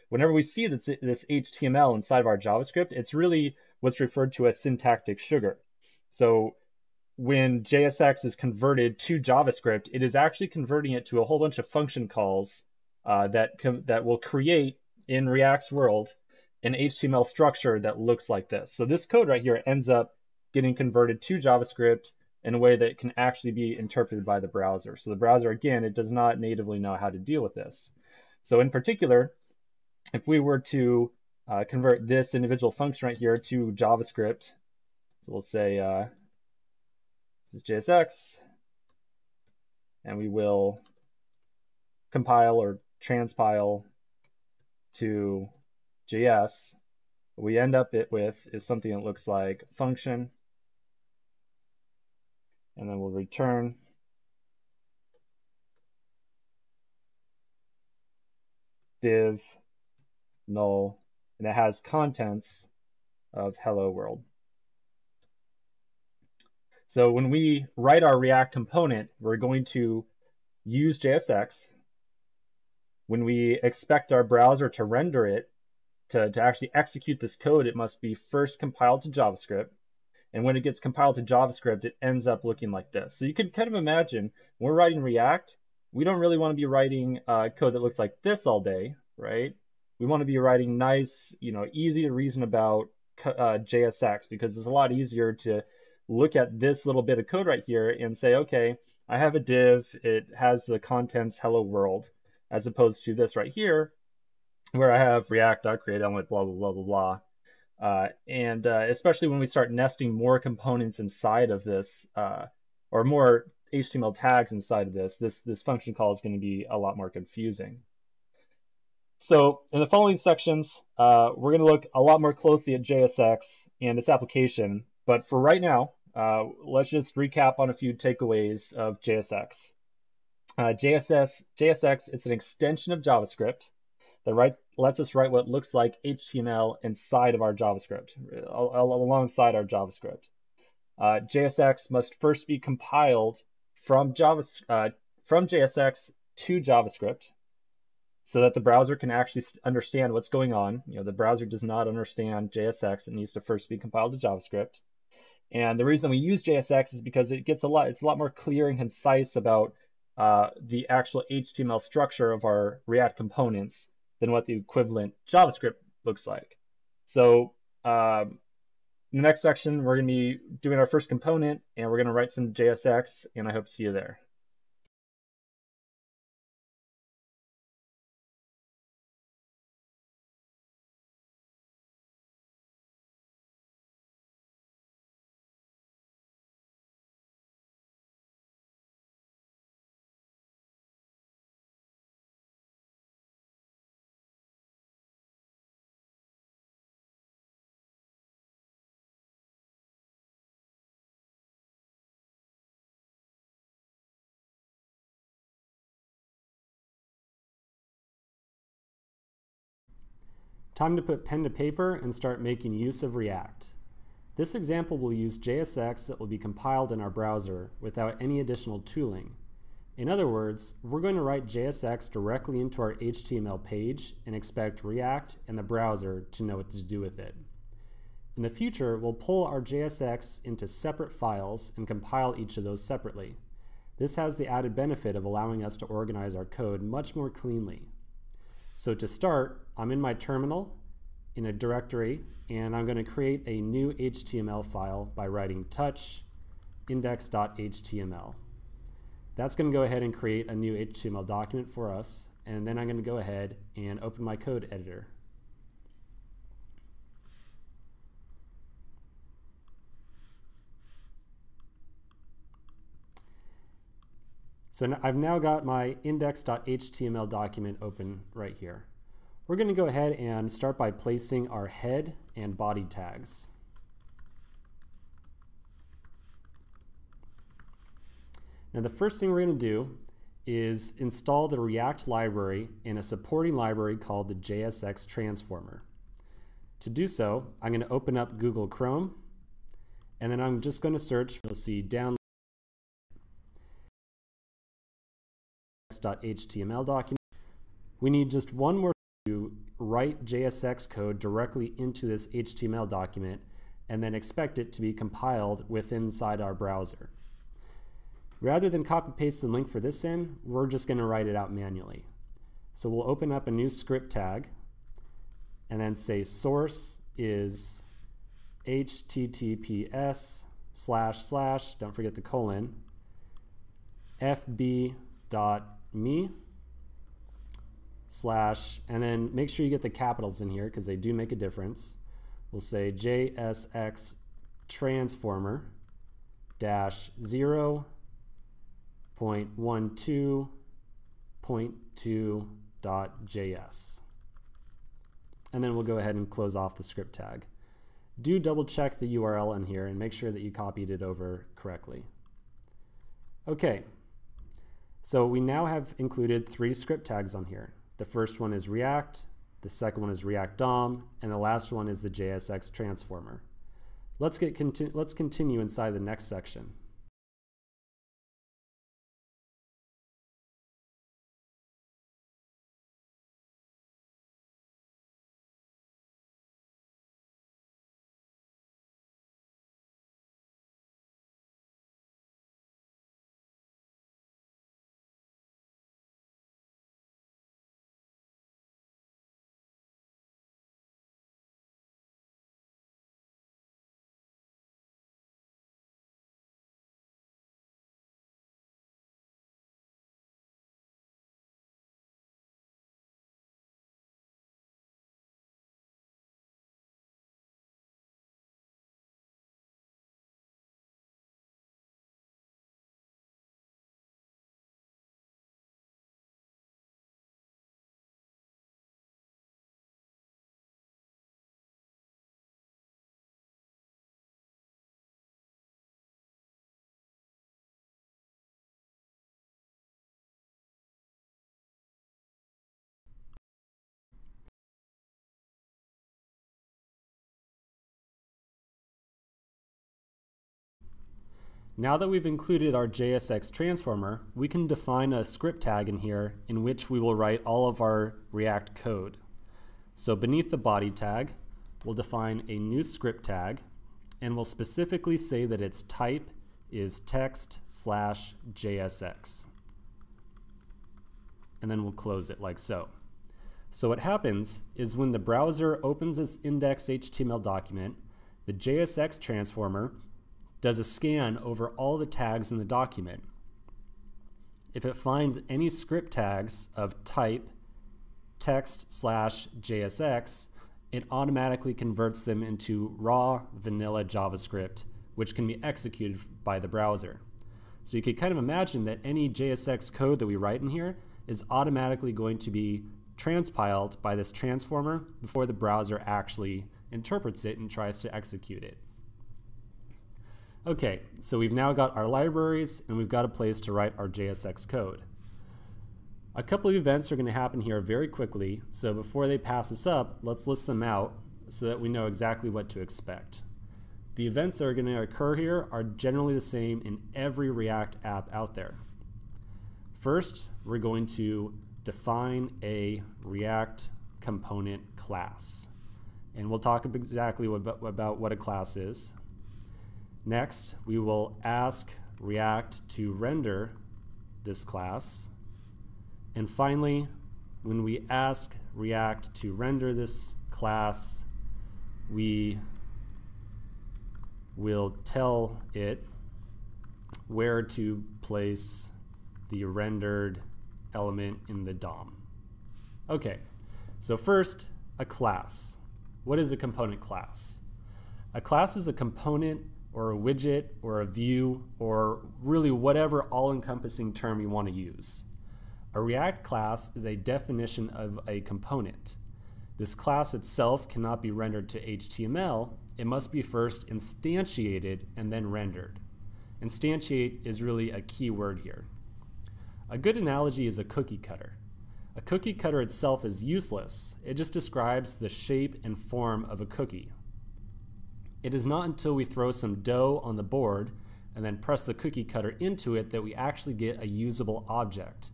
Whenever we see this HTML inside of our JavaScript, it's really what's referred to as syntactic sugar. So when JSX is converted to JavaScript, it is actually converting it to a whole bunch of function calls that will create in React's world an HTML structure that looks like this. So this code right here ends up getting converted to JavaScript in a way that can actually be interpreted by the browser. So the browser, again, it does not natively know how to deal with this. So in particular, if we were to convert this individual function right here to JavaScript, so we'll say this is JSX, and we will compile or transpile to JS. What we end up with is something that looks like function, and then we'll return div null, and it has contents of hello world. So when we write our React component, we're going to use JSX. When we expect our browser to render it, to actually execute this code, it must be first compiled to JavaScript. And when it gets compiled to JavaScript, it ends up looking like this. So you can kind of imagine when we're writing React, we don't really want to be writing code that looks like this all day, right? We want to be writing nice, easy to reason about JSX, because it's a lot easier to look at this little bit of code right here and say, okay, I have a div, it has the contents hello world, as opposed to this right here, where I have react.createElement, blah, blah, blah, blah, blah. Especially when we start nesting more components inside of this, or more HTML tags inside of this function call is going to be a lot more confusing. So in the following sections, we're going to look a lot more closely at JSX and its application. But for right now, let's just recap on a few takeaways of JSX. JSX, it's an extension of JavaScript that lets us write what looks like HTML inside of our JavaScript, alongside our JavaScript. JSX must first be compiled from JSX to JavaScript so that the browser can actually understand what's going on. The browser does not understand JSX. It needs to first be compiled to JavaScript. And the reason we use JSX is because it's a lot more clear and concise about the actual HTML structure of our React components than what the equivalent JavaScript looks like. So in the next section, we're going to be doing our first component, and we're going to write some JSX, and I hope to see you there. Time to put pen to paper and start making use of React. This example will use JSX that will be compiled in our browser without any additional tooling. In other words, we're going to write JSX directly into our HTML page and expect React and the browser to know what to do with it. In the future, we'll pull our JSX into separate files and compile each of those separately. This has the added benefit of allowing us to organize our code much more cleanly. So to start, I'm in my terminal in a directory, and I'm going to create a new HTML file by writing touch index.html. That's going to go ahead and create a new HTML document for us, and then I'm going to go ahead and open my code editor. So I've now got my index.html document open right here. We're going to go ahead and start by placing our head and body tags. Now the first thing we're going to do is install the React library in a supporting library called the JSX transformer. To do so, I'm going to open up Google Chrome, and then I'm just going to search. You'll see download .html document. We need just one more to write JSX code directly into this HTML document and then expect it to be compiled inside our browser. Rather than copy paste the link for this in, we're just going to write it out manually. So we'll open up a new script tag and then say source is https / don't forget the colon, fb.me / and then make sure you get the capitals in here because they do make a difference. We'll say JSX transformer -0.12.2.js. And then we'll go ahead and close off the script tag. Do double check the URL in here and make sure that you copied it over correctly. Okay, so we now have included 3 script tags on here. The first one is React, the second one is React DOM, and the last one is the JSX transformer. Let's continue inside the next section. Now that we've included our JSX transformer, we can define a script tag in here in which we will write all of our React code. So beneath the body tag, we'll define a new script tag, and we'll specifically say that its type is text/JSX. And then we'll close it like so. So what happens is when the browser opens this index.html document, the JSX transformer does a scan over all the tags in the document. If it finds any script tags of type text/JSX, it automatically converts them into raw vanilla JavaScript, which can be executed by the browser. So you can kind of imagine that any JSX code that we write in here is automatically going to be transpiled by this transformer before the browser actually interprets it and tries to execute it. Okay, so we've now got our libraries and we've got a place to write our JSX code. A couple of events are going to happen here very quickly, so before they pass us up, let's list them out so that we know exactly what to expect. The events that are going to occur here are generally the same in every React app out there. First, we're going to define a React component class, and we'll talk exactly about what a class is. Next, we will ask React to render this class. And finally, when we ask React to render this class, we will tell it where to place the rendered element in the DOM. Okay, so first, a class. What is a component class? A class is a component or a widget or a view or really whatever all-encompassing term you want to use. A React class is a definition of a component. This class itself cannot be rendered to HTML. It must be first instantiated and then rendered. Instantiate is really a key word here. A good analogy is a cookie cutter. A cookie cutter itself is useless. It just describes the shape and form of a cookie. It is not until we throw some dough on the board and then press the cookie cutter into it that we actually get a usable object,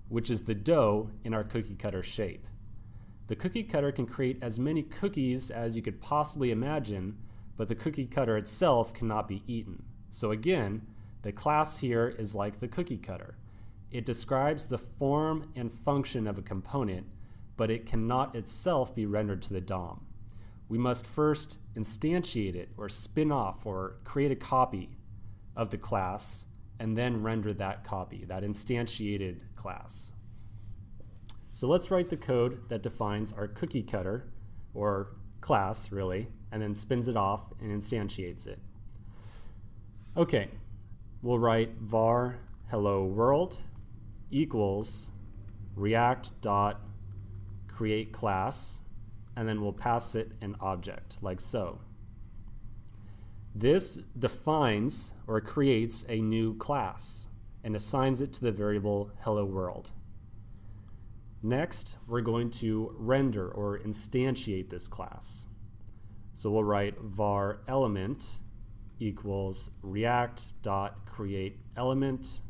which is the dough in our cookie cutter shape. The cookie cutter can create as many cookies as you could possibly imagine, but the cookie cutter itself cannot be eaten. So again, the class here is like the cookie cutter. It describes the form and function of a component, but it cannot itself be rendered to the DOM. We must first instantiate it or spin off or create a copy of the class and then render that copy, that instantiated class. So let's write the code that defines our cookie cutter, or class really, and then spins it off and instantiates it. Okay, we'll write var hello world equals react.createClass, and then we'll pass it an object like so. This defines or creates a new class and assigns it to the variable hello world. Next, we're going to render or instantiate this class. So we'll write var element equals react.createElement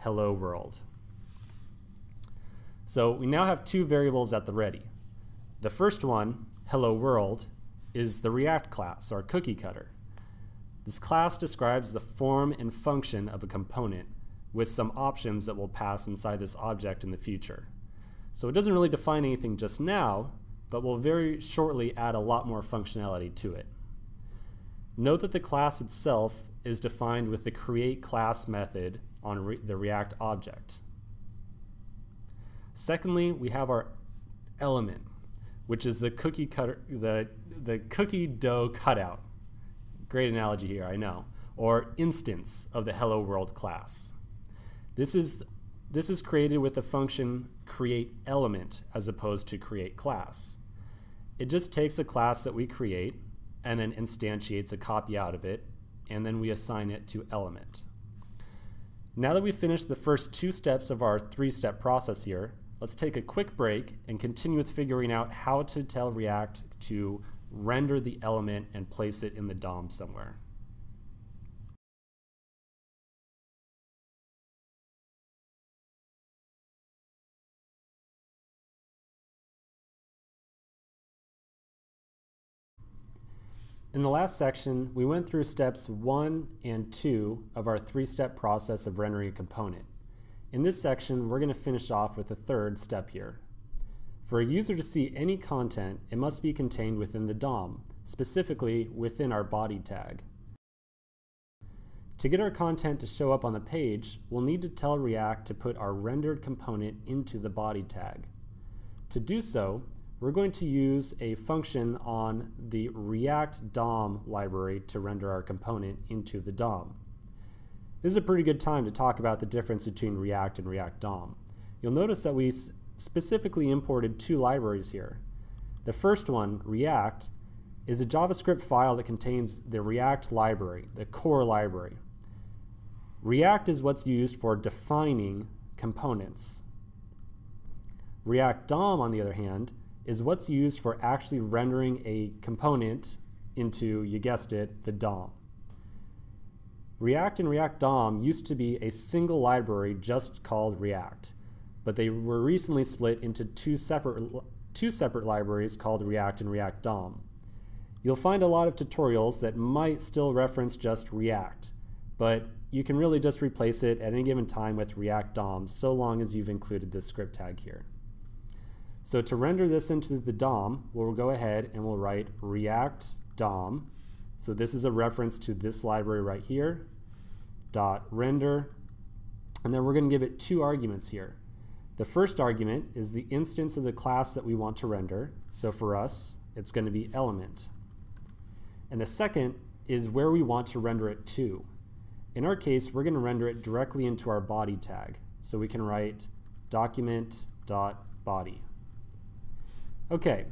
hello world. So we now have two variables at the ready. The first one, hello world, is the React class, our cookie cutter. This class describes the form and function of a component with some options that we'll pass inside this object in the future. So it doesn't really define anything just now, but we'll very shortly add a lot more functionality to it. Note that the class itself is defined with the createClass method on the React object. Secondly, we have our element, which is the cookie cutter, the cookie dough cutout. Great analogy here, I know. Or instance of the hello world class. This is created with the function createElement as opposed to createClass. It just takes a class that we create and then instantiates a copy out of it, and then we assign it to element. Now that we've finished the first two steps of our three-step process here, let's take a quick break and continue with figuring out how to tell React to render the element and place it in the DOM somewhere. In the last section, we went through steps 1 and 2 of our three-step process of rendering a component. In this section, we're going to finish off with the third step here. For a user to see any content, it must be contained within the DOM, specifically within our body tag. To get our content to show up on the page, we'll need to tell React to put our rendered component into the body tag. To do so, we're going to use a function on the React DOM library to render our component into the DOM. This is a pretty good time to talk about the difference between React and React DOM. You'll notice that we specifically imported two libraries here. The first one, React, is a JavaScript file that contains the React library, the core library. React is what's used for defining components. React DOM, on the other hand, is what's used for actually rendering a component into, you guessed it, the DOM. React and React DOM used to be a single library just called React, but they were recently split into two separate libraries called React and React DOM. You'll find a lot of tutorials that might still reference just React, but you can really just replace it at any given time with React DOM so long as you've included this script tag here. So to render this into the DOM, we'll go ahead and we'll write React DOM. So this is a reference to this library right here, .render, and then we're going to give it two arguments here. The first argument is the instance of the class that we want to render. So for us, it's going to be element. And the second is where we want to render it to. In our case, we're going to render it directly into our body tag. So we can write document.body. Okay,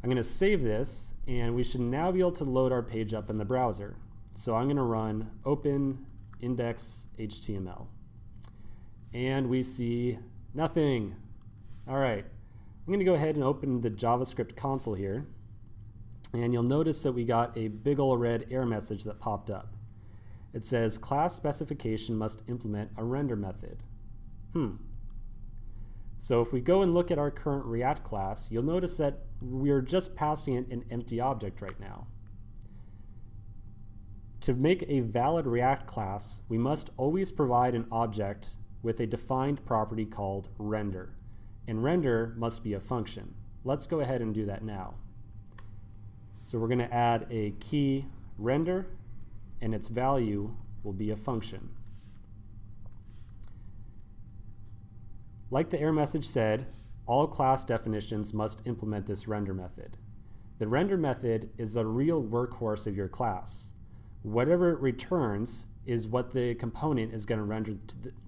I'm going to save this, and we should now be able to load our page up in the browser. So I'm going to run open index.html. And we see nothing. All right, I'm going to go ahead and open the JavaScript console here. And you'll notice that we got a big ol' red error message that popped up. It says class specification must implement a render method. So if we go and look at our current React class, you'll notice that we're just passing it an empty object right now. To make a valid React class, we must always provide an object with a defined property called render. And render must be a function. Let's go ahead and do that now. So we're going to add a key render, and its value will be a function. Like the error message said, all class definitions must implement this render method. The render method is the real workhorse of your class. Whatever it returns is what the component is going to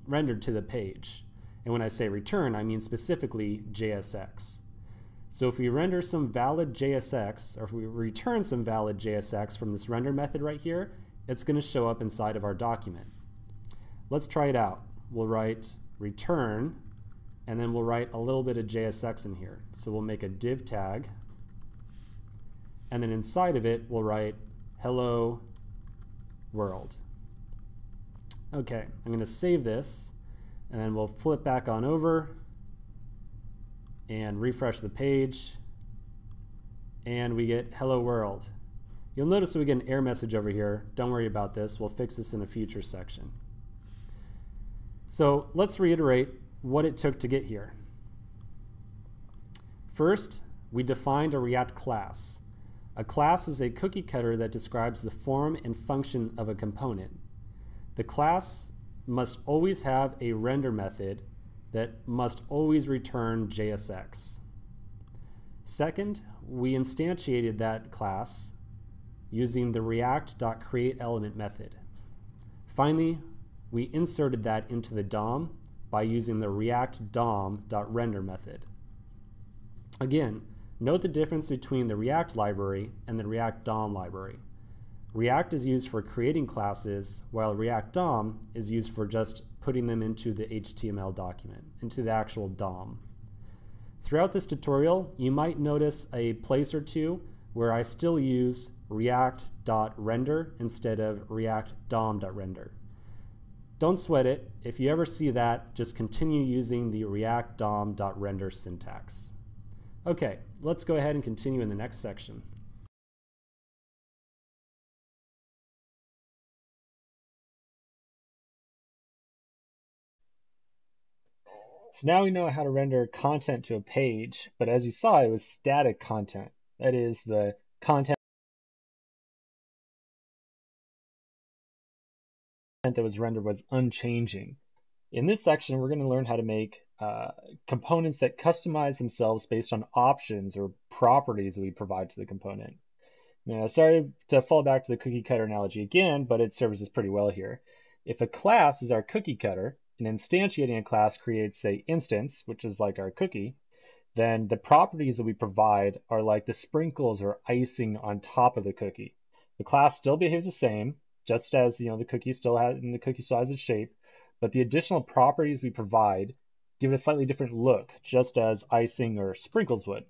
render to the page. And when I say return, I mean specifically JSX. So if we render some valid JSX, or if we return some valid JSX from this render method right here, it's going to show up inside of our document. Let's try it out. We'll write return, and then we'll write a little bit of JSX in here. So we'll make a div tag, and then inside of it, we'll write hello world. Okay, I'm going to save this, and then we'll flip back on over and refresh the page, and we get hello world. You'll notice that we get an error message over here. Don't worry about this. We'll fix this in a future section. So let's reiterate what it took to get here. First, we defined a React class. A class is a cookie cutter that describes the form and function of a component. The class must always have a render method that must always return JSX. Second, we instantiated that class using the react.createElement method. Finally, we inserted that into the DOM by using the react DOM.render method. Again, note the difference between the React library and the React DOM library. React is used for creating classes, while React DOM is used for just putting them into the HTML document, into the actual DOM. Throughout this tutorial, you might notice a place or two where I still use react.render instead of react DOM.render. Don't sweat it. If you ever see that, just continue using the react DOM.render syntax. Okay, let's go ahead and continue in the next section. So now we know how to render content to a page, but as you saw, it was static content. That is, the content that was rendered was unchanging. In this section, we're going to learn how to make components that customize themselves based on options or properties we provide to the component. Now, sorry to fall back to the cookie cutter analogy again, but it serves us pretty well here. If a class is our cookie cutter, and instantiating a class creates an instance, which is like our cookie, then the properties that we provide are like the sprinkles or icing on top of the cookie. The class still behaves the same, just as the cookie still has, and the cookie still has its shape, but the additional properties we provide give it a slightly different look, just as icing or sprinkles would.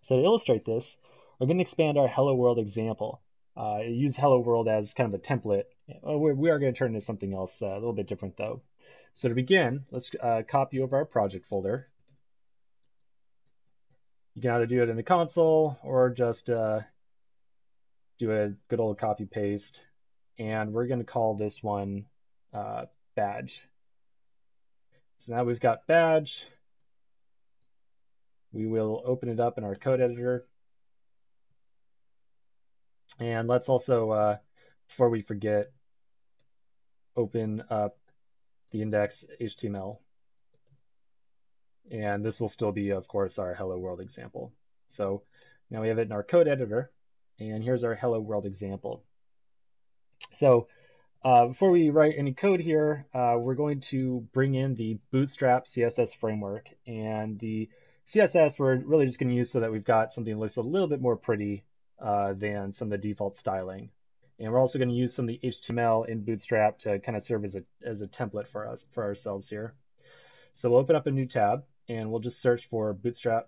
So to illustrate this, we're going to expand our Hello World example. Use Hello World as kind of a template. We are going to turn it into something else a little bit different though. So to begin, let's copy over our project folder. You can either do it in the console or just do a good old copy paste. And we're going to call this one badge. So now we've got badge. We will open it up in our code editor. And let's also, before we forget, open up the index HTML. And this will still be, of course, our Hello World example. So now we have it in our code editor, and here's our Hello World example. So before we write any code here, we're going to bring in the Bootstrap CSS framework. And the CSS we're really just going to use so that we've got something that looks a little bit more pretty than some of the default styling. And we're also going to use some of the HTML in Bootstrap to kind of serve as a template for ourselves here. So we'll open up a new tab, and we'll just search for Bootstrap.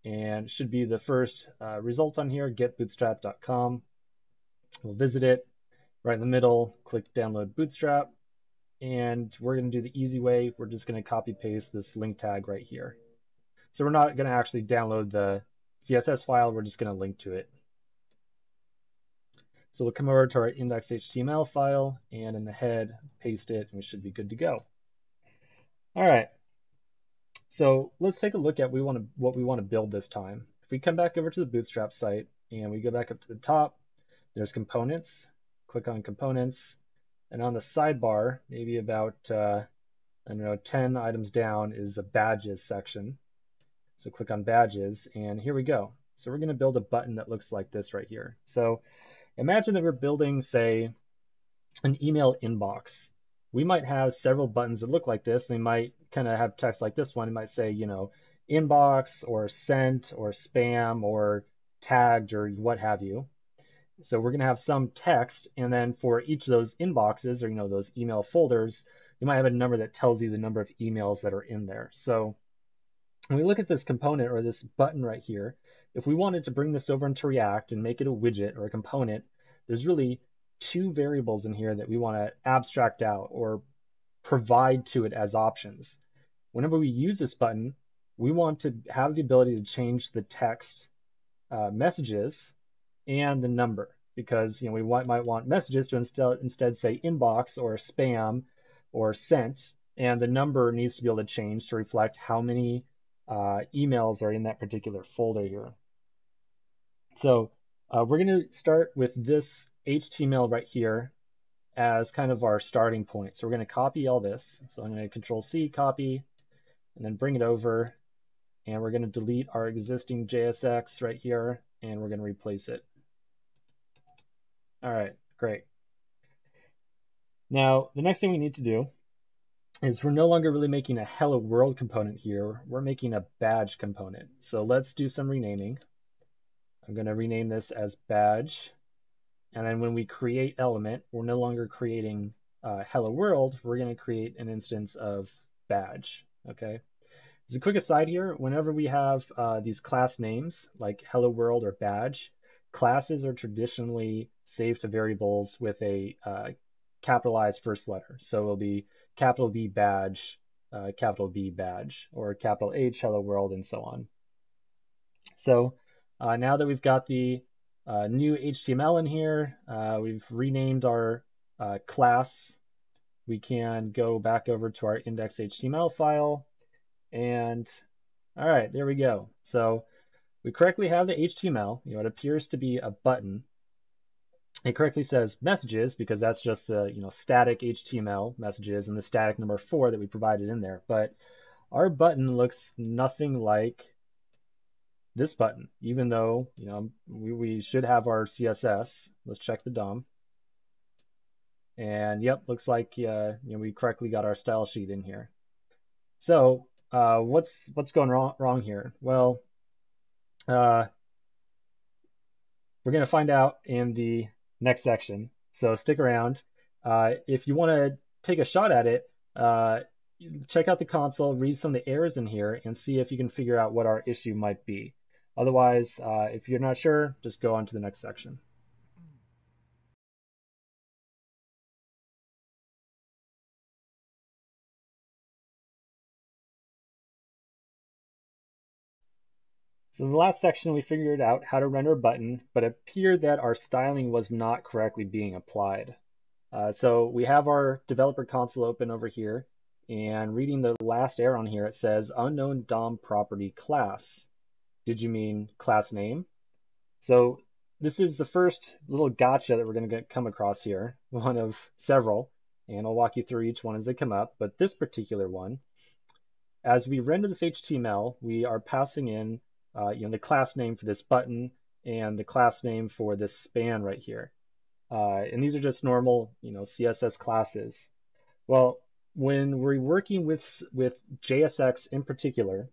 And it should be the first result on here, getbootstrap.com. We'll visit it. Right in the middle, click Download Bootstrap. and we're going to do the easy way. We're just going to copy paste this link tag right here. So we're not going to actually download the CSS file. We're just going to link to it. So we'll come over to our index.html file and in the head, paste it, and we should be good to go. All right. So let's take a look at what we want to build this time. If we come back over to the Bootstrap site and we go back up to the top, there's components. Click on components, and on the sidebar, maybe about I don't know, 10 items down is a badges section. So click on badges, and here we go. So we're going to build a button that looks like this right here. So imagine that we're building, say, an email inbox. We might have several buttons that look like this. They might kind of have text like this one. It might say, you know, inbox or sent or spam or tagged or what have you. So we're going to have some text, and then for each of those inboxes or, you know, those email folders, you might have a number that tells you the number of emails that are in there. So when we look at this component or this button right here, if we wanted to bring this over into React and make it a widget or a component, there's really two variables in here that we want to abstract out or provide to it as options. Whenever we use this button, we want to have the ability to change the text messages and the number, because, you know, we might want messages to instead say inbox or spam or sent, and the number needs to be able to change to reflect how many emails are in that particular folder here. So we're going to start with this HTML right here as kind of our starting point. So we're going to copy all this. So I'm going to Control-C, copy, and then bring it over, and we're going to delete our existing JSX right here, and we're going to replace it. All right, great. Now, the next thing we need to do is we're no longer really making a hello world component here. We're making a badge component. So let's do some renaming. I'm going to rename this as badge. And then when we create element, we're no longer creating hello world. We're going to create an instance of badge. Okay. As a quick aside here, whenever we have these class names like hello world or badge, classes are traditionally saved to variables with a capitalized first letter. So it'll be capital B badge, capital B badge, or capital H hello world, and so on. So now that we've got the new HTML in here, we've renamed our class, we can go back over to our index.html file, and all right, there we go. So we correctly have the HTML. You know, it appears to be a button. It correctly says messages because that's just the, you know, static HTML messages and the static number 4 that we provided in there. But our button looks nothing like this button, even though, you know, we should have our CSS. Let's check the DOM. And yep, looks like you know, we correctly got our style sheet in here. So what's going wrong here? Well, we're going to find out in the next section. So stick around. If you want to take a shot at it, check out the console, read some of the errors in here, and see if you can figure out what our issue might be. Otherwise, if you're not sure, just go on to the next section. So in the last section, we figured out how to render a button, but it appeared that our styling was not correctly being applied. So we have our developer console open over here, and reading the last error on here, it says unknown DOM property class. Did you mean class name? So this is the first little gotcha that we're going to come across here, one of several, and I'll walk you through each one as they come up. But this particular one, as we render this HTML, we are passing in you know, the class name for this button and the class name for this span right here. And these are just normal, you know, CSS classes. Well, when we're working with JSX in particular,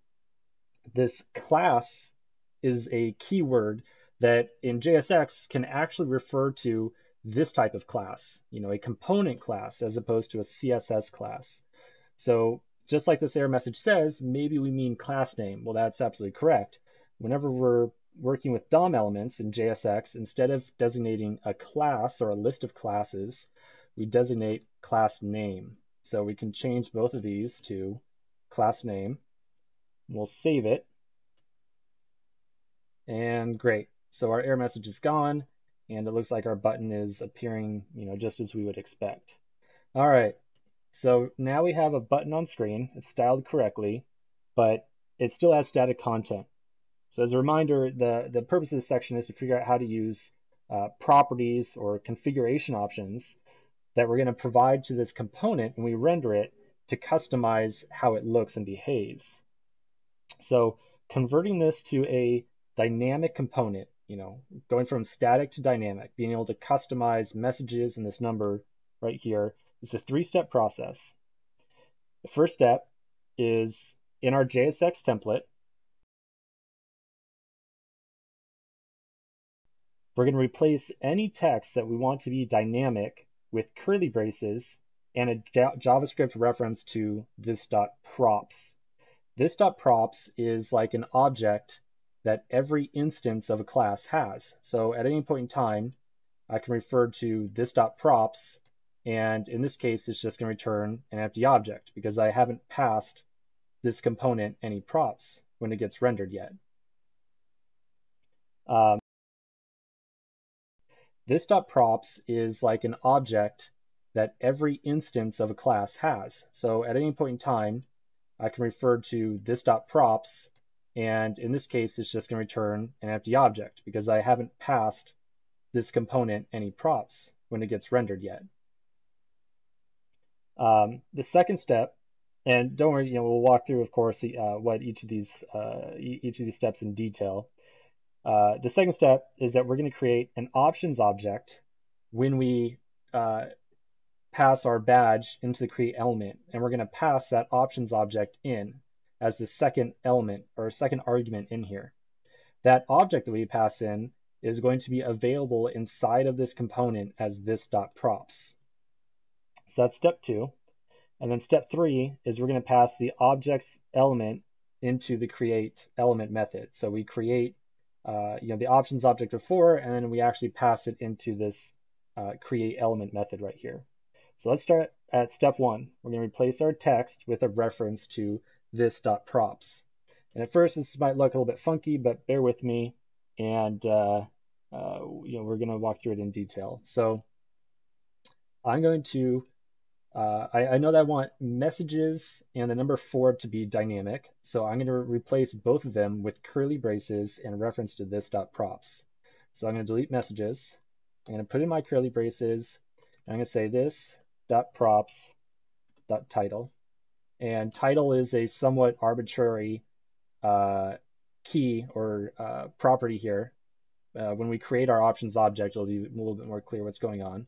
this class is a keyword that in JSX can actually refer to this type of class, you know, a component class as opposed to a CSS class. So just like this error message says, maybe we mean class name. Well, that's absolutely correct. Whenever we're working with DOM elements in JSX, instead of designating a class or a list of classes, we designate class name. So we can change both of these to class name. We'll save it. And great. So our error message is gone, and it looks like our button is appearing, just as we would expect. All right. So now we have a button on screen. It's styled correctly, but it still has static content. So as a reminder, the purpose of this section is to figure out how to use properties or configuration options that we're going to provide to this component when we render it to customize how it looks and behaves. So converting this to a dynamic component, going from static to dynamic, being able to customize messages in this number right here, is a three-step process. The first step is in our JSX template, we're going to replace any text that we want to be dynamic with curly braces and a JavaScript reference to this.props. This.props is like an object that every instance of a class has. So at any point in time, I can refer to this.props, and in this case, it's just going to return an empty object because I haven't passed this component any props when it gets rendered yet. This.props is like an object that every instance of a class has. So at any point in time, I can refer to this.props, and in this case, it's just going to return an empty object because I haven't passed this component any props when it gets rendered yet. The second step, and don't worry, we'll walk through, of course, what each of these steps in detail. The second step is that we're going to create an options object when we pass our badge into the create element, and we're going to pass that options object in as the second element or second argument in here. That object that we pass in is going to be available inside of this component as this.props. So that's step 2. And then step 3 is we're going to pass the object's element into the create element method. So we create the options object before, and then we actually pass it into this create element method right here. So let's start at step 1. We're going to replace our text with a reference to this.props. And at first, this might look a little bit funky, but bear with me, and we're going to walk through it in detail. So I'm going to, I know that I want messages and the number 4 to be dynamic, so I'm going to replace both of them with curly braces and reference to this.props. So I'm going to delete messages. I'm going to put in my curly braces. I'm going to say this.props.title. And title is a somewhat arbitrary key or property here. When we create our options object, it'll be a little bit more clear what's going on.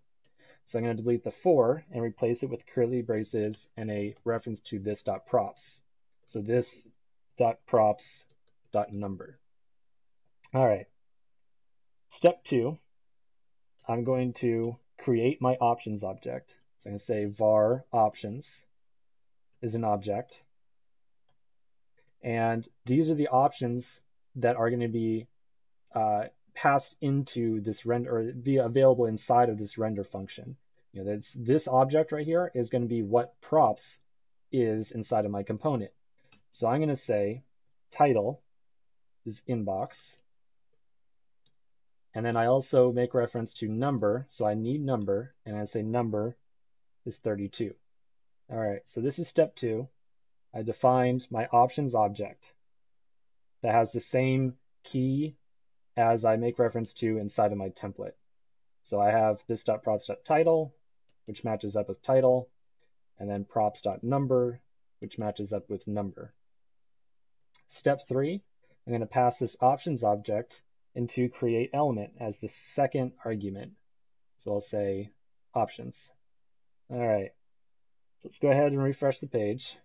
So I'm going to delete the 4 and replace it with curly braces and a reference to this.props. So this.props.number. All right. Step 2, I'm going to create my options object. So I'm going to say var options is an object. And these are the options that are going to be passed into this render, or be available inside of this render function. This object right here is going to be what props is inside of my component. So I'm going to say title is inbox. And then I also make reference to number. So I need number, and I say number is 32. All right, so this is step 2. I defined my options object that has the same key as I make reference to inside of my template. So I have this.props.title, which matches up with title, and then props.number, which matches up with number. Step 3, I'm going to pass this options object into create element as the second argument. So I'll say options. All right, so let's go ahead and refresh the page.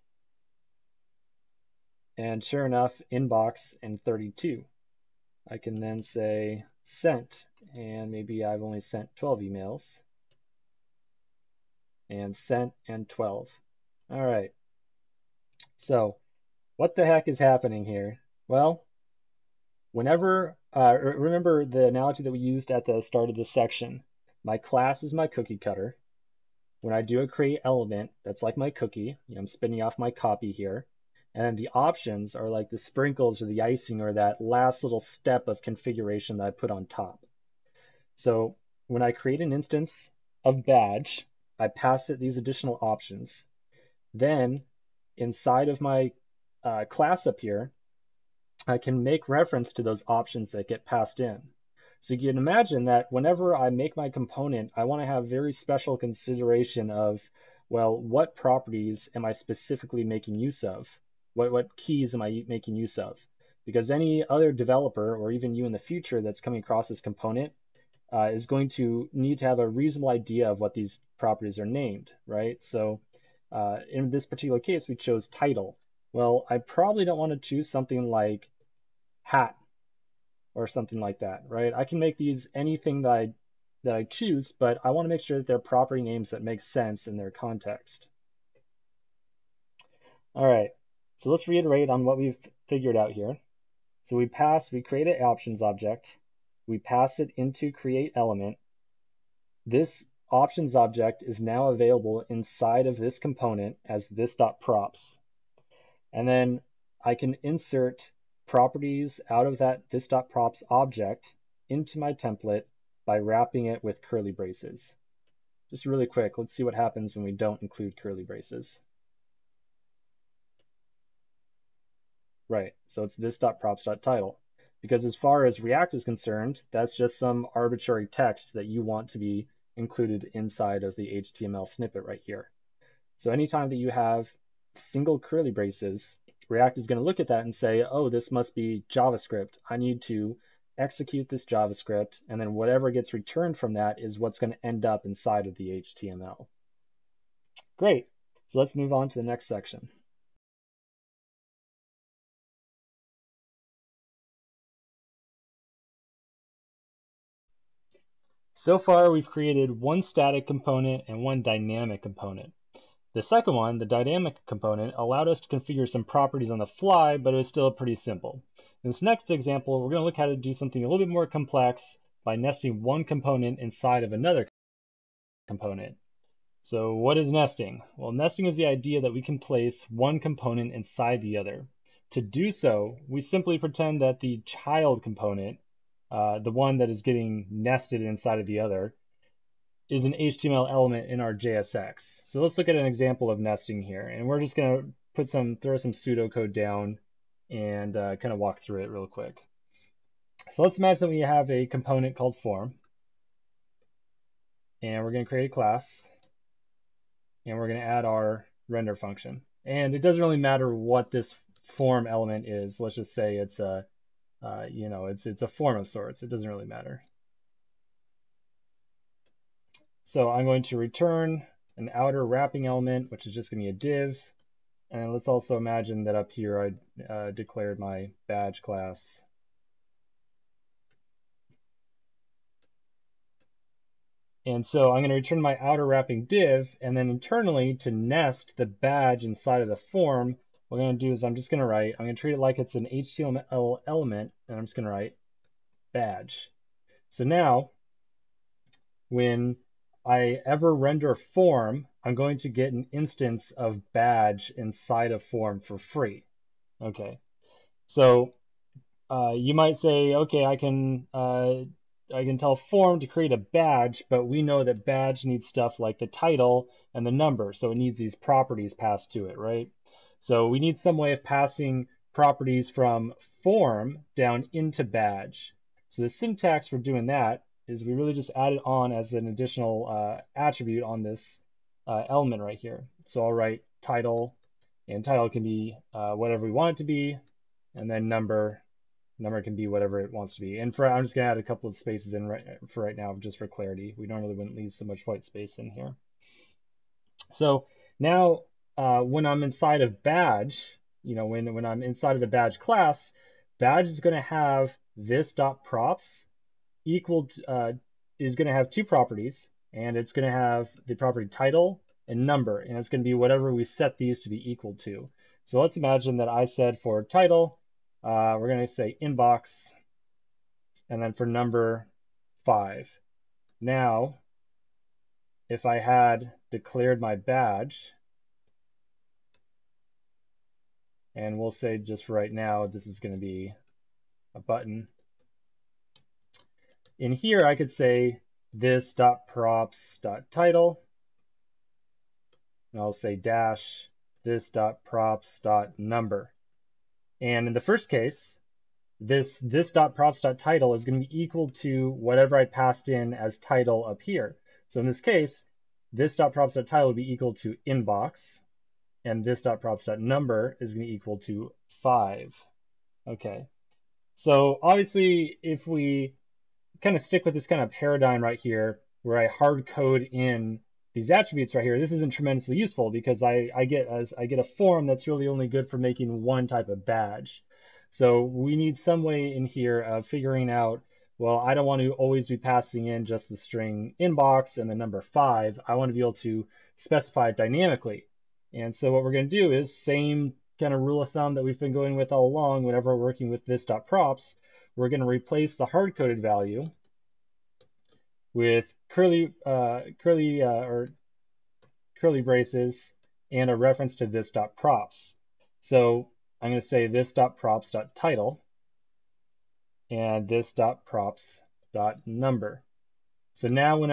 And sure enough, inbox and 32. I can then say sent, and maybe I've only sent 12 emails. And sent and 12. All right. So what the heck is happening here? Well, whenever, remember the analogy that we used at the start of this section. My class is my cookie cutter. when I do a create element, that's like my cookie. I'm spinning off my copy here. And then the options are like the sprinkles or the icing or that last little step of configuration that I put on top. So when I create an instance of badge, I pass it these additional options. Then inside of my class up here, I can make reference to those options that get passed in. So you can imagine that whenever I make my component, I want to have very special consideration of, well, what properties am I specifically making use of? What keys am I making use of? Because any other developer, or even you in the future that's coming across this component, is going to need to have a reasonable idea of what these properties are named, right? So in this particular case, we chose title. Well, I probably don't want to choose something like hat or something like that, right? I can make these anything that I choose, but I want to make sure that they're property names that make sense in their context. All right, so let's reiterate on what we've figured out here. So we create an options object, we pass it into create element. This options object is now available inside of this component as this.props. And then I can insert properties out of that this.props object into my template by wrapping it with curly braces. Just really quick, let's see what happens when we don't include curly braces. Right, so it's this.props.title. Because as far as React is concerned, that's just some arbitrary text that you want to be included inside of the HTML snippet right here. So anytime that you have single curly braces, React is going to look at that and say, oh, this must be JavaScript. I need to execute this JavaScript, and then whatever gets returned from that is what's going to end up inside of the HTML. Great. So let's move on to the next section. So far, we've created one static component and one dynamic component. The second one, the dynamic component, allowed us to configure some properties on the fly, but it was still pretty simple. In this next example, we're going to look how to do something a little bit more complex by nesting one component inside of another component. So what is nesting? Well, nesting is the idea that we can place one component inside the other. To do so, we simply pretend that the child component, the one that is getting nested inside of the other, is an HTML element in our JSX. So let's look at an example of nesting here. And we're just going to throw some pseudocode down and kind of walk through it real quick. So let's imagine that we have a component called form. And we're going to create a class. And we're going to add our render function. And it doesn't really matter what this form element is. Let's just say it's a, it's a form of sorts. It doesn't really matter. So I'm going to return an outer wrapping element, which is just going to be a div. And let's also imagine that up here I declared my badge class. And so I'm going to return my outer wrapping div, and then internally to nest the badge inside of the form, what I'm going to do is I'm going to treat it like it's an HTML element, and I'm just going to write badge. So now, when I ever render form, I'm going to get an instance of badge inside of form for free. Okay, so you might say, okay, I can tell form to create a badge, but we know that badge needs stuff like the title and the number, so it needs these properties passed to it, right? So we need some way of passing properties from form down into badge. So the syntax for doing that is we really just add it on as an additional attribute on this element right here. So I'll write title, and title can be whatever we want it to be, and then number can be whatever it wants to be. And I'm just going to add a couple of spaces in for right now, just for clarity. We normally wouldn't leave so much white space in here. So now when I'm inside of badge, when I'm inside of the badge class, badge is going to have this.props is going to have two properties, and it's going to have the property title and number, and it's going to be whatever we set these to be equal to. So let's imagine that I said for title, we're going to say inbox, and then for number 5. Now, if I had declared my badge, and we'll say just for right now, this is going to be a button. In here, I could say this.props.title, and I'll say dash this.props.number. And in the first case, this.props.title is going to be equal to whatever I passed in as title up here. So in this case, this.props.title would be equal to inbox, and this.props.number is going to be equal to 5. Okay. So obviously, if we kind of stick with this kind of paradigm right here, where I hard code in these attributes right here, this isn't tremendously useful because I get a form that's really only good for making one type of badge. So we need some way in here of figuring out, well, I don't want to always be passing in just the string inbox and the number 5. I want to be able to specify it dynamically. And so what we're going to do is same kind of rule of thumb that we've been going with all along whenever we're working with this.props. We're going to replace the hard-coded value with curly braces and a reference to this.props. So I'm going to say this.props.title and this.props.number. So now when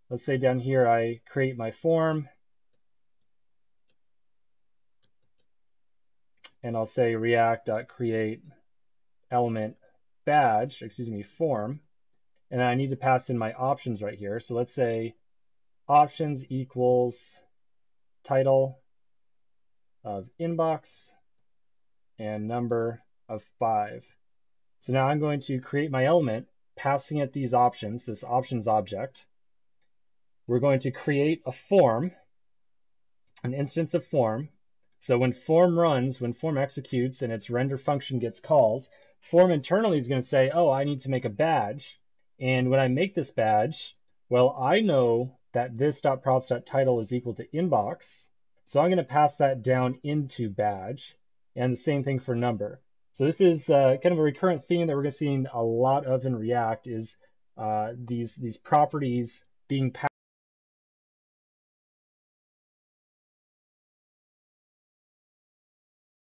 let's say down here, I create my form, and I'll say react.create element badge, form, and I need to pass in my options right here. So let's say options equals title of inbox and number of 5. So now I'm going to create my element, passing it these options, this options object. We're going to create a form, an instance of form. So when form runs, when form executes and its render function gets called, form internally is going to say, oh, I need to make a badge. And when I make this badge, well, I know that this.props.title is equal to inbox. So I'm going to pass that down into badge, and the same thing for number. So this is kind of a recurrent theme that we're going to see a lot of in React is these properties being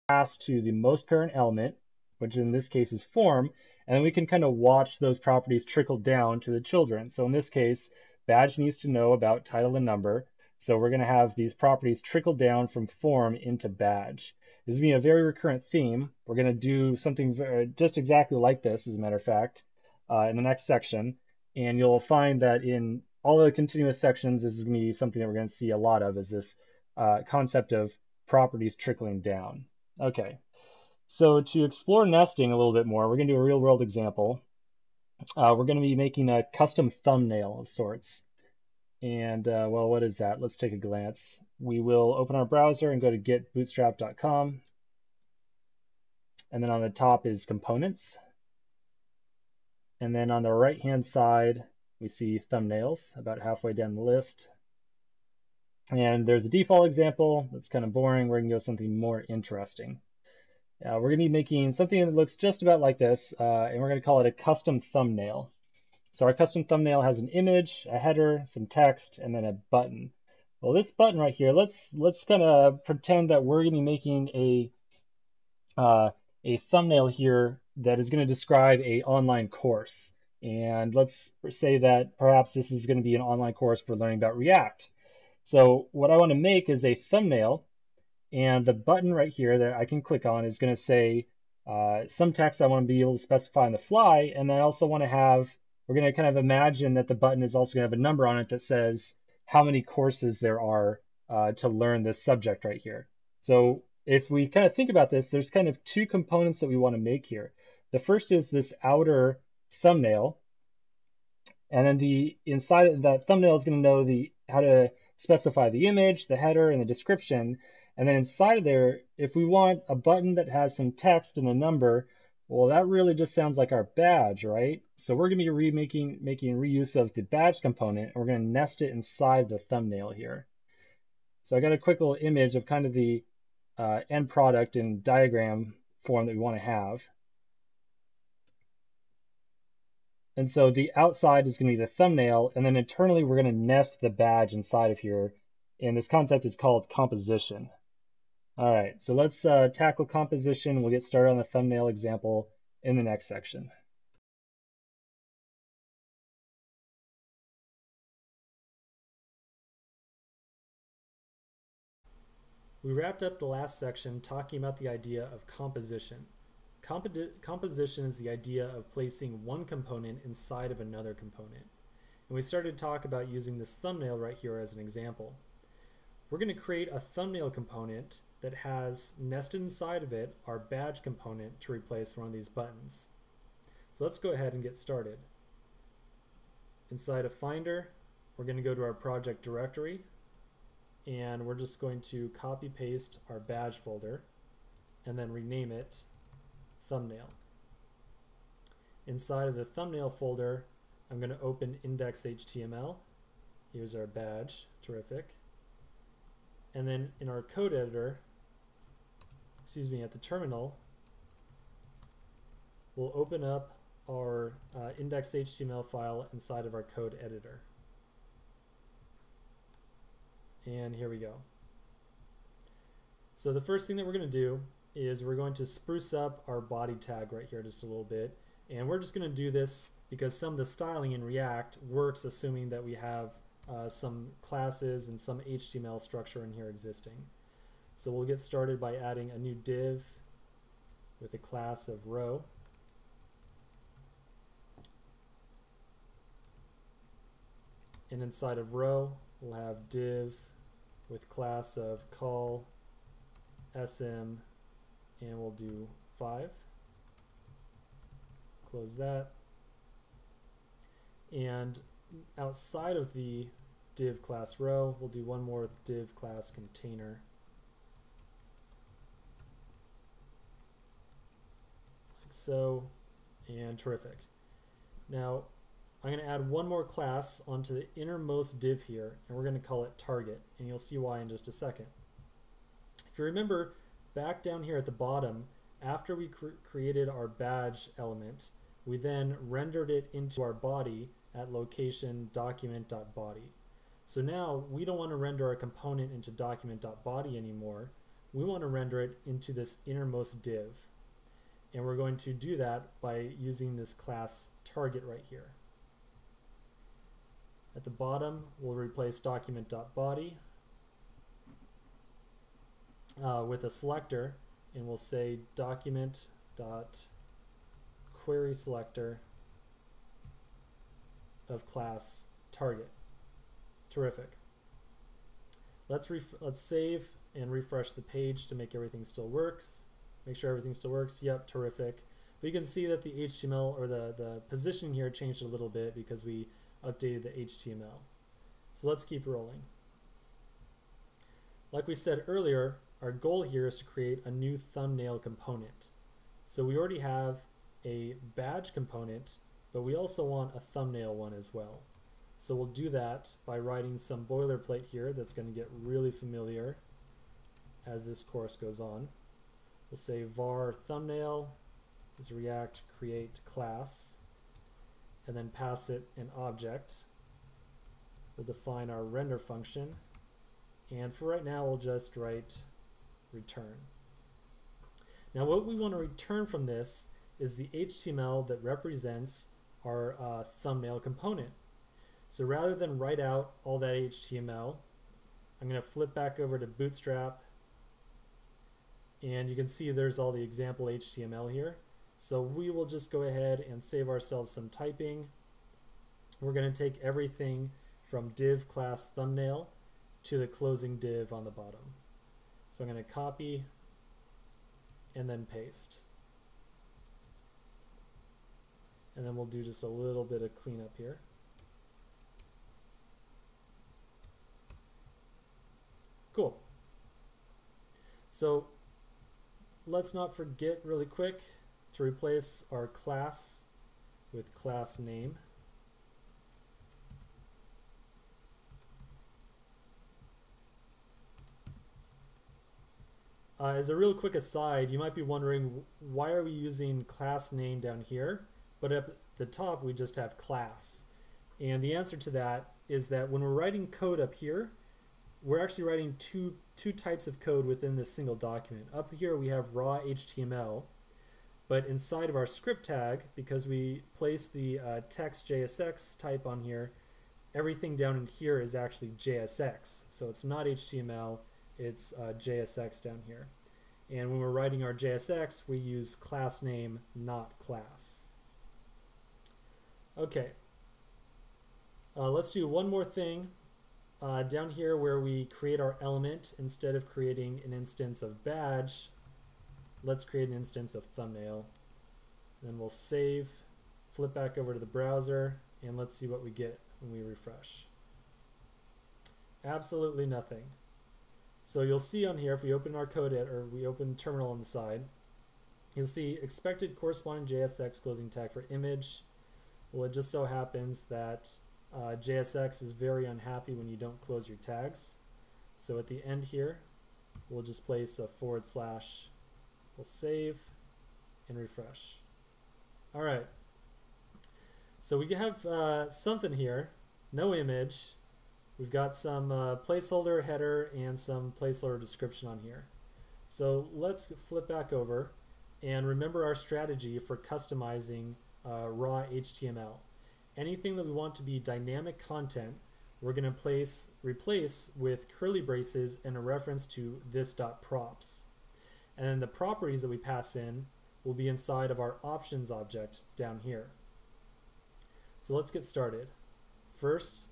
passed to the most parent element, which in this case is form, and then we can kind of watch those properties trickle down to the children. So in this case, badge needs to know about title and number. So we're going to have these properties trickle down from form into badge. This is going to be a very recurrent theme. We're going to do something just exactly like this, as a matter of fact, in the next section. And you'll find that in all the continuous sections, this is going to be something that we're going to see a lot of, is this concept of properties trickling down. Okay, so to explore nesting a little bit more, we're going to do a real-world example. We're going to be making a custom thumbnail of sorts. And, well, what is that? Let's take a glance. We will open our browser and go to getbootstrap.com. And then on the top is components. And then on the right-hand side, we see thumbnails about halfway down the list. And there's a default example that's kind of boring. We're going to go something more interesting. We're going to be making something that looks just about like this, and we're going to call it a custom thumbnail. So our custom thumbnail has an image, a header, some text, and then a button. Well, this button right here, let's kind of pretend that we're going to be making a thumbnail here that is going to describe an online course. And let's say that perhaps this is going to be an online course for learning about React. So what I want to make is a thumbnail, and the button right here that I can click on is going to say some text I want to be able to specify on the fly, and I also want to have, we're going to kind of imagine that the button is also going to have a number on it that says how many courses there are to learn this subject right here. So if we kind of think about this, there's kind of two components that we want to make here. The first is this outer thumbnail, and then the inside of that thumbnail is going to know how to specify the image, the header, and the description. And then inside of there, if we want a button that has some text and a number, well, that really just sounds like our badge, right? So we're going to be making reuse of the badge component, and we're going to nest it inside the thumbnail here. So I got a quick little image of kind of the end product in diagram form that we want to have. And so the outside is going to be the thumbnail, and then internally we're going to nest the badge inside of here. And this concept is called composition. All right, so let's tackle composition. We'll get started on the thumbnail example in the next section. We wrapped up the last section talking about the idea of composition. Composition is the idea of placing one component inside of another component. And we started to talk about using this thumbnail right here as an example. We're going to create a thumbnail component that has nested inside of it our badge component to replace one of these buttons. So let's go ahead and get started. Inside of Finder, we're going to go to our project directory, and we're just going to copy paste our badge folder and then rename it thumbnail. Inside of the thumbnail folder, I'm going to open index.html. Here's our badge, terrific. And then in our code editor, at the terminal, we'll open up our index.html file inside of our code editor. And here we go. So the first thing that we're going to do is we're going to spruce up our body tag right here just a little bit. And we're just going to do this because some of the styling in React works assuming that we have some classes and some HTML structure in here existing. So we'll get started by adding a new div with a class of row. And inside of row, we'll have div with class of call sm, and we'll do 5. Close that. And outside of the div class row, we'll do one more with div class container. Like so, and terrific. Now, I'm going to add one more class onto the innermost div here, and we're going to call it target, and you'll see why in just a second. If you remember, back down here at the bottom, after we created our badge element, we then rendered it into our body at location document.body. So now we don't want to render our component into document.body anymore. We want to render it into this innermost div. And we're going to do that by using this class target right here. At the bottom, we'll replace document.body with a selector, and we'll say document.querySelector of class target. Terrific. Let's save and refresh the page to make everything still works. Make sure everything still works. Yep, terrific. But you can see that the HTML or the positioning here changed a little bit because we updated the HTML. So let's keep rolling. Like we said earlier, our goal here is to create a new thumbnail component. So we already have a badge component, but we also want a thumbnail one as well. So we'll do that by writing some boilerplate here that's going to get really familiar as this course goes on. We'll say var thumbnail is React create class, and then pass it an object. We'll define our render function, and for right now we'll just write return. Now what we want to return from this is the HTML that represents our thumbnail component. So rather than write out all that HTML, I'm going to flip back over to Bootstrap, and you can see there's all the example HTML here. So we will just go ahead and save ourselves some typing. We're going to take everything from div class thumbnail to the closing div on the bottom. So I'm going to copy and then paste. And then we'll do just a little bit of cleanup here. Cool. So let's not forget really quick to replace our class with class name. As a real quick aside, you might be wondering, why are we using class name down here, but up the top we just have class. And the answer to that is that when we're writing code up here, we're actually writing two types of code within this single document. Up here we have raw HTML, but inside of our script tag, because we place the text JSX type on here, everything down in here is actually JSX. So it's not HTML, it's JSX down here. And when we're writing our JSX, we use class name, not class. Okay. Let's do one more thing. Down here where we create our element, instead of creating an instance of badge, let's create an instance of thumbnail. Then we'll save, flip back over to the browser, and let's see what we get when we refresh. Absolutely nothing. So you'll see on here, if we open our code or we open terminal on the side, you'll see expected corresponding JSX closing tag for image. Well, it just so happens that JSX is very unhappy when you don't close your tags. So at the end here, we'll just place a /. We'll save and refresh. All right. So we have something here, no image. We've got some placeholder header and some placeholder description on here. So let's flip back over and remember our strategy for customizing raw HTML. Anything that we want to be dynamic content, we're going to replace with curly braces and a reference to this.props. And then the properties that we pass in will be inside of our options object down here. So let's get started. First,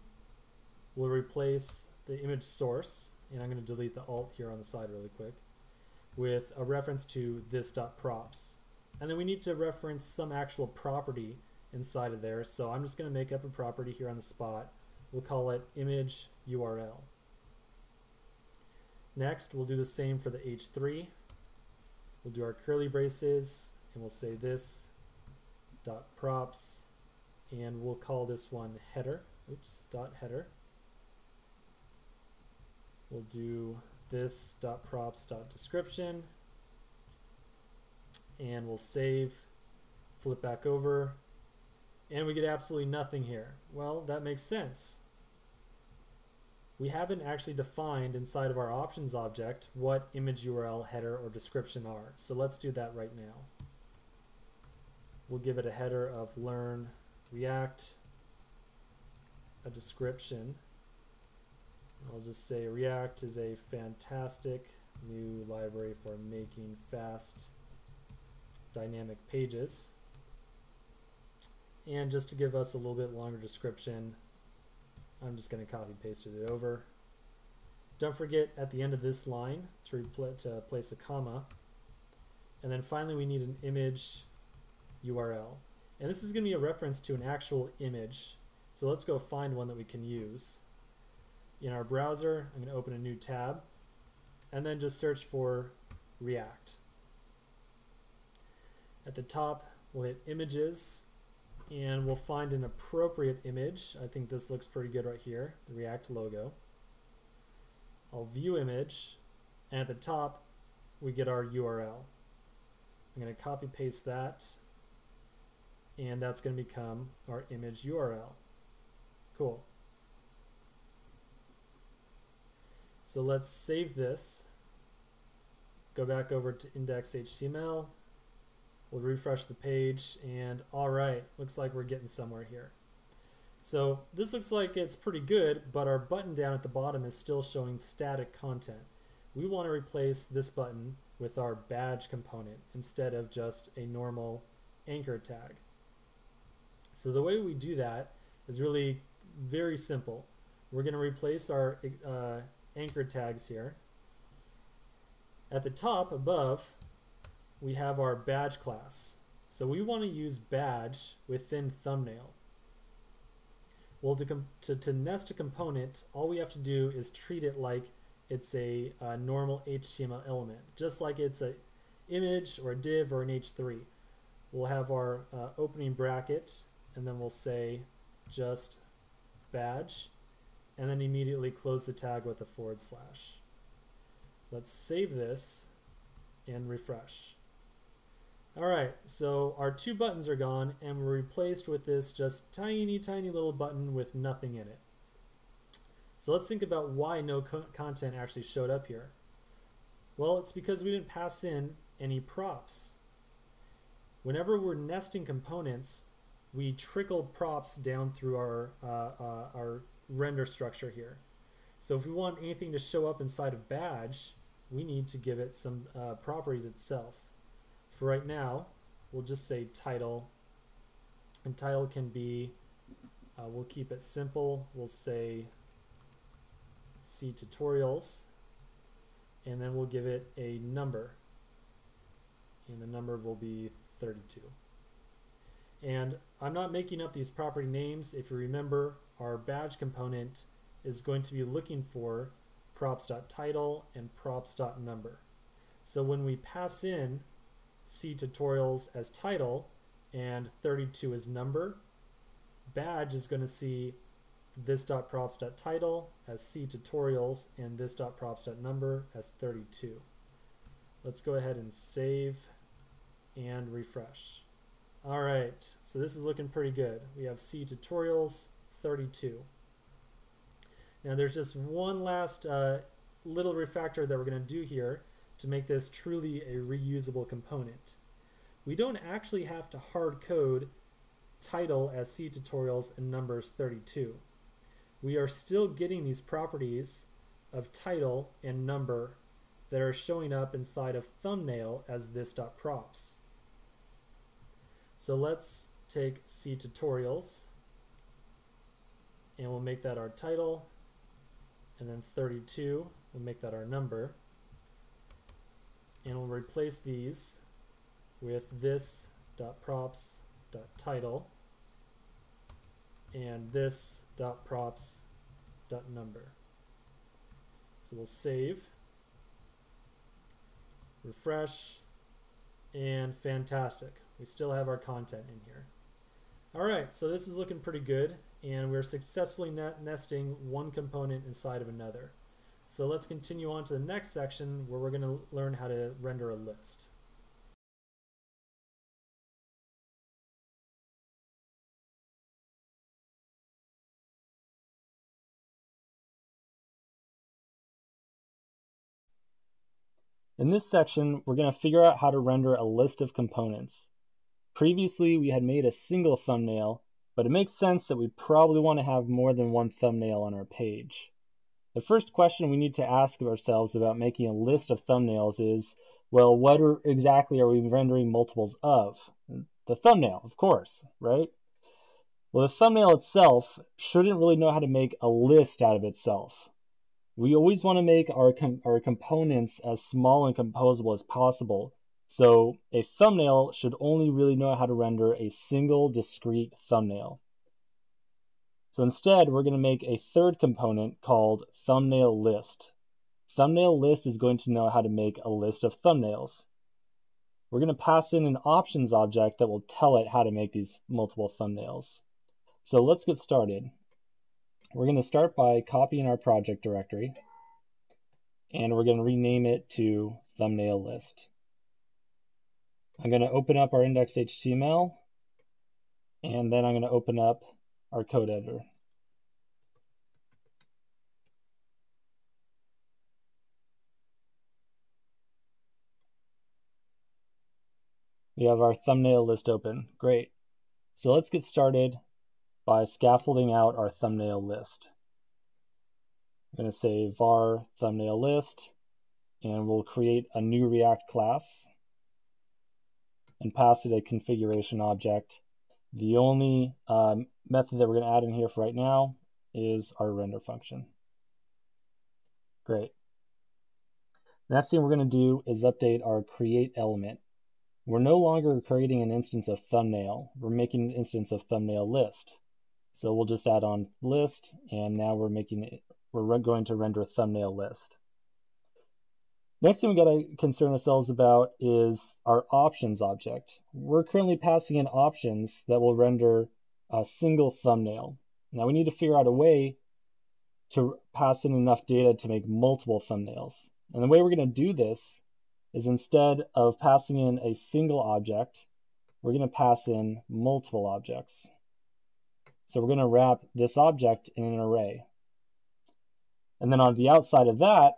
we'll replace the image source, and I'm going to delete the alt here on the side really quick, with a reference to this.props. And then we need to reference some actual property inside of there, so I'm just going to make up a property here on the spot. We'll call it image URL. Next, we'll do the same for the H3. We'll do our curly braces, and we'll say this dot props, and we'll call this one header. Oops, dot header. We'll do this dot props dot description, and we'll save, flip back over, and we get absolutely nothing here. Well, that makes sense. We haven't actually defined inside of our options object what image URL, header, or description are. So let's do that right now. We'll give it a header of learn React, a description. I'll just say React is a fantastic new library for making fast dynamic pages. And just to give us a little bit longer description, I'm just going to copy paste it over. Don't forget at the end of this line to place a comma. And then finally we need an image URL. And this is going to be a reference to an actual image. So let's go find one that we can use. In our browser, I'm going to open a new tab and then just search for React. At the top, we'll hit images and we'll find an appropriate image. I think this looks pretty good right here, the React logo. I'll view image, and at the top we get our URL. I'm going to copy paste that, and that's going to become our image URL. Cool. So let's save this, go back over to index.html. We'll refresh the page, and all right, looks like we're getting somewhere here. So this looks like it's pretty good, but our button down at the bottom is still showing static content. We want to replace this button with our badge component instead of just a normal anchor tag. So the way we do that is really very simple. We're going to replace our anchor tags here. At the top above, we have our badge class. So we want to use badge within thumbnail. Well, to nest a component, all we have to do is treat it like it's a normal HTML element, just like it's an image or a div or an H3. We'll have our opening bracket, and then we'll say just badge, and then immediately close the tag with a /. Let's save this and refresh. All right, so our two buttons are gone and we're replaced with this just tiny, tiny little button with nothing in it. So let's think about why no content actually showed up here. Well, it's because we didn't pass in any props. Whenever we're nesting components, we trickle props down through our render structure here. So if we want anything to show up inside of badge, we need to give it some properties itself. For right now, we'll just say title, and title can be, we'll keep it simple, we'll say C tutorials, and then we'll give it a number, and the number will be 32. And I'm not making up these property names. If you remember, our badge component is going to be looking for props.title and props.number. So when we pass in C tutorials as title and 32 as number, badge is going to see this.props.title as C tutorials and this.props.number as 32. Let's go ahead and save and refresh. All right, so this is looking pretty good. We have C tutorials 32. Now there's just one last little refactor that we're going to do here to make this truly a reusable component. We don't actually have to hard code title as C tutorials and numbers 32. We are still getting these properties of title and number that are showing up inside of thumbnail as this.props. So let's take C tutorials and we'll make that our title, and then 32, we'll make that our number, and we'll replace these with this.props.title and this.props.number. So we'll save, refresh, and fantastic. We still have our content in here. All right, so this is looking pretty good, and we're successfully nesting one component inside of another. So let's continue on to the next section where we're going to learn how to render a list. In this section, we're going to figure out how to render a list of components. Previously, we had made a single thumbnail, but it makes sense that we probably want to have more than one thumbnail on our page. The first question we need to ask of ourselves about making a list of thumbnails is, well, what exactly are we rendering multiples of? The thumbnail, of course, right? Well, the thumbnail itself shouldn't really know how to make a list out of itself. We always want to make our components as small and composable as possible. So a thumbnail should only really know how to render a single discrete thumbnail. So instead, we're going to make a third component called thumbnail list. Thumbnail list is going to know how to make a list of thumbnails. We're going to pass in an options object that will tell it how to make these multiple thumbnails. So let's get started. We're going to start by copying our project directory, and we're going to rename it to thumbnail list. I'm going to open up our index.html, and then I'm going to open up our code editor. We have our thumbnail list open. Great. So let's get started by scaffolding out our thumbnail list. I'm going to say var thumbnail list, and we'll create a new React class and pass it a configuration object. The only method that we're going to add in here for right now is our render function. Great. Next thing we're going to do is update our create element. We're no longer creating an instance of thumbnail. We're making an instance of thumbnail list. So we'll just add on list, and now we're going to render a thumbnail list. Next thing we got to concern ourselves about is our options object. We're currently passing in options that will render a single thumbnail. Now we need to figure out a way to pass in enough data to make multiple thumbnails. And the way we're going to do this is instead of passing in a single object, we're going to pass in multiple objects. So we're going to wrap this object in an array. And then on the outside of that,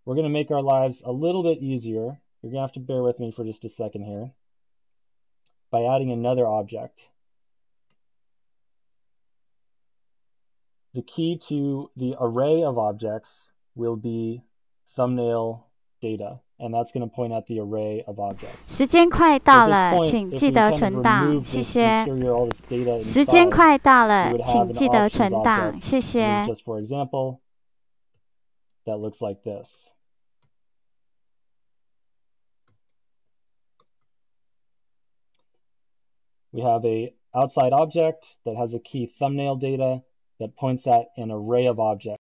we're going to make our lives a little bit easier. You're going to have to bear with me for just a second here by adding another object. The key to the array of objects will be thumbnail data, and that's going to point at the array of objects. 时间快到了，请记得存档，谢谢。时间快到了，请记得存档，谢谢。 Just for example, that looks like this. We have an outside object that has a key thumbnail data that points at an array of objects.